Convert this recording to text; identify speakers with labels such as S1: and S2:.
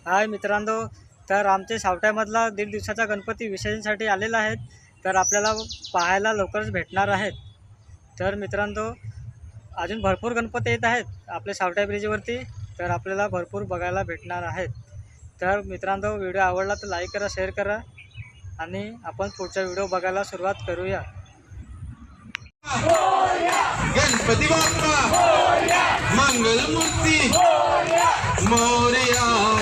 S1: हाय मित्रांनो, तर आमचे सावट्यामधला 1.5 दिवसाचा गणपती विसर्जनसाठी आलेला आहेत. तर आपल्याला पाहायला लवकरच भेटणार आहेत. तर मित्रांनो, अजून भरपूर गणपती येत आहेत आपल्या सावट्या ब्रिजवरती. तर आपल्याला भरपूर बघायला भेटणार आहेत. तर मित्रांनो, व्हिडिओ आवडला तर लाईक करा, शेअर करा आणि आपण पुढचा व्हिडिओ बघायला सुरुवात करूया.
S2: गणपती बाप्पा मंगलमूर्ती मोरया.